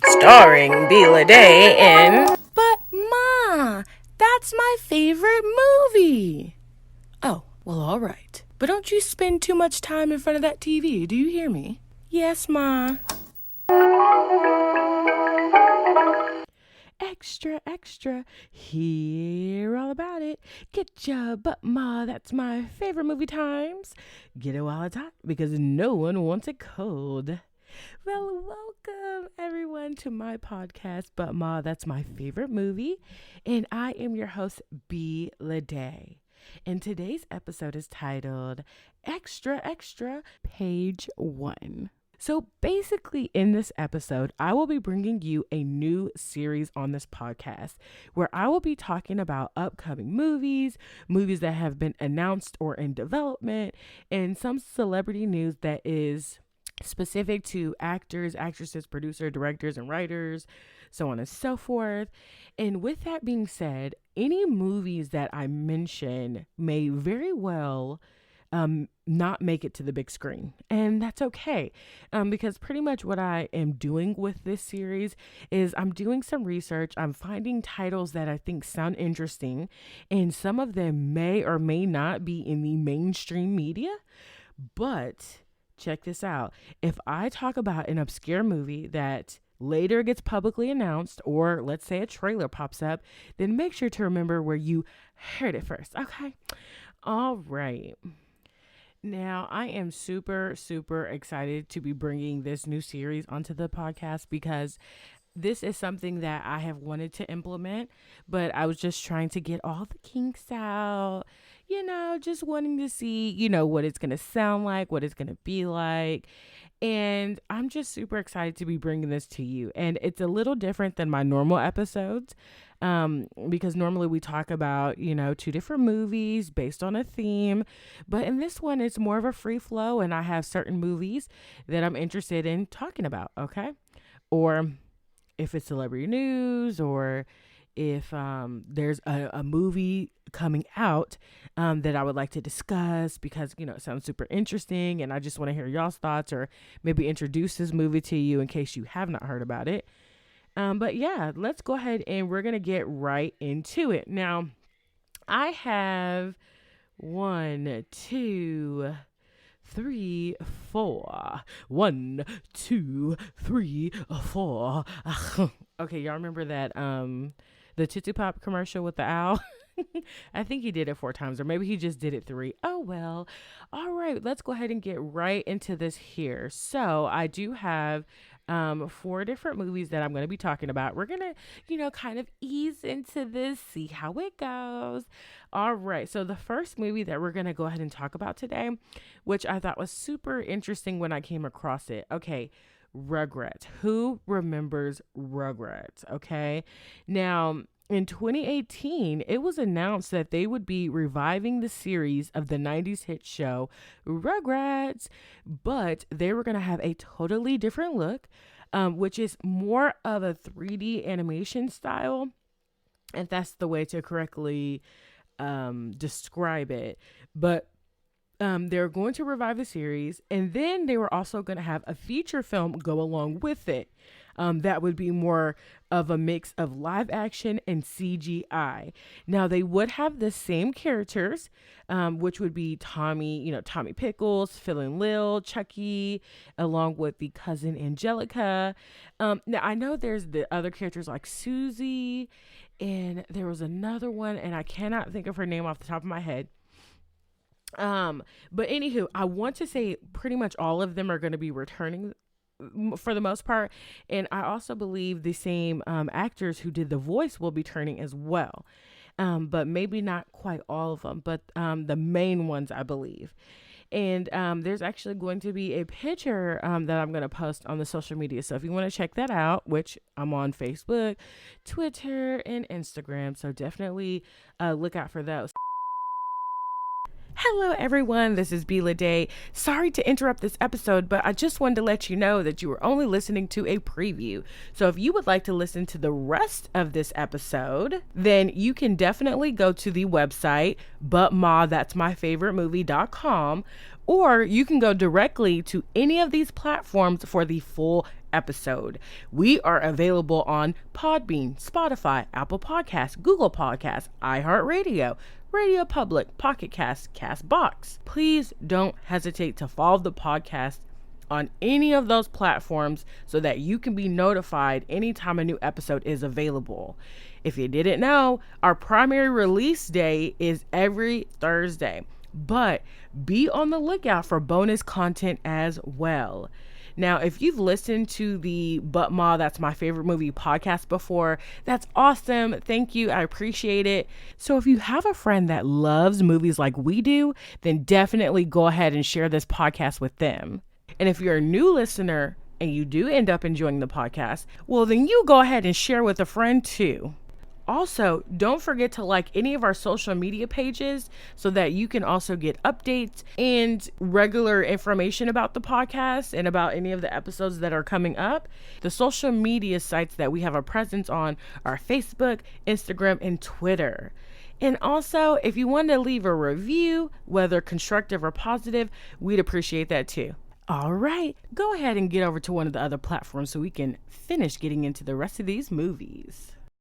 Starring Bela Day in... But Ma, that's my favorite movie. Oh, well, all right. But don't you spend too much time in front of that TV, do you hear me? Yes, Ma. Extra, extra, hear all about it. Get ya, but Ma, that's my favorite movie times. Get it while it's hot, because no one wants it cold. Well, welcome everyone to my podcast, But Ma, that's my favorite movie. And I am your host, B. Lede. And today's episode is titled Extra, Extra, Page 1. So basically, in this episode, I will be bringing you a new series on this podcast where I will be talking about upcoming movies, movies that have been announced or in development, and some celebrity news that is specific to actors, actresses, producers, directors, and writers, so on and so forth. And with that being said, any movies that I mention may very well not make it to the big screen. And that's okay. Because pretty much what I am doing with this series is I'm doing some research. I'm finding titles that I think sound interesting, and some of them may or may not be in the mainstream media. But check this out. If I talk about an obscure movie that later gets publicly announced, or let's say a trailer pops up, then make sure to remember where you heard it first. Okay. All right. Now, I am super, super excited to be bringing this new series onto the podcast because this is something that I have wanted to implement, but I was just trying to get all the kinks out, just wanting to see, what it's going to sound like, what it's going to be like. And I'm just super excited to be bringing this to you. And it's a little different than my normal episodes because normally we talk about, two different movies based on a theme. But in this one, it's more of a free flow. And I have certain movies that I'm interested in talking about. Okay. Or if it's celebrity news, or if there's a movie coming out that I would like to discuss because, it sounds super interesting and I just want to hear y'all's thoughts, or maybe introduce this movie to you in case you have not heard about it. But yeah, let's go ahead and we're going to get right into it. Now, I have 1, 2, 3, 4. 1, 2, 3, 4. Okay, y'all remember that the Tootsie Pop commercial with the owl? I think he did it 4 times, or maybe he just did it 3. Oh well. All right, let's go ahead and get right into this here. So I do have 4 different movies that I'm going to be talking about. We're going to, kind of ease into this, see how it goes. All right. So the first movie that we're going to go ahead and talk about today, which I thought was super interesting when I came across it. Okay. Rugrats. Who remembers Rugrats? Okay. Now, in 2018, it was announced that they would be reviving the series of the 90s hit show Rugrats, but they were going to have a totally different look, which is more of a 3D animation style. And that's the way to correctly describe it. But they're going to revive the series, and then they were also going to have a feature film go along with it. That would be more of a mix of live action and CGI. Now, they would have the same characters, which would be Tommy, Tommy Pickles, Phil and Lil, Chucky, along with the cousin Angelica. Now, I know there's the other characters like Susie, and there was another one, and I cannot think of her name off the top of my head. But anywho, I want to say pretty much all of them are going to be returning for the most part. And I also believe the same actors who did the voice will be turning as well. But maybe not quite all of them, but the main ones, I believe. And there's actually going to be a picture that I'm going to post on the social media. So if you want to check that out, which I'm on Facebook, Twitter, and Instagram. So definitely look out for those. Hello, everyone. This is Bila Day. Sorry to interrupt this episode, but I just wanted to let you know that you were only listening to a preview. So if you would like to listen to the rest of this episode, then you can definitely go to the website, butmathat'smyfavoritemovie.com, or you can go directly to any of these platforms for the full episode. We are available on Podbean, Spotify, Apple Podcasts, Google Podcasts, iHeartRadio, Radio Public, Pocket Cast, Castbox. Please don't hesitate to follow the podcast on any of those platforms so that you can be notified anytime a new episode is available. If you didn't know, our primary release day is every Thursday, but be on the lookout for bonus content as well. Now, if you've listened to the But Ma, That's My Favorite Movie podcast before, that's awesome. Thank you. I appreciate it. So if you have a friend that loves movies like we do, then definitely go ahead and share this podcast with them. And if you're a new listener and you do end up enjoying the podcast, well, then you go ahead and share with a friend too. Also, don't forget to like any of our social media pages so that you can also get updates and regular information about the podcast and about any of the episodes that are coming up. The social media sites that we have a presence on are Facebook, Instagram, and Twitter. And also, if you want to leave a review, whether constructive or positive, we'd appreciate that too. All right, go ahead and get over to one of the other platforms so we can finish getting into the rest of these movies.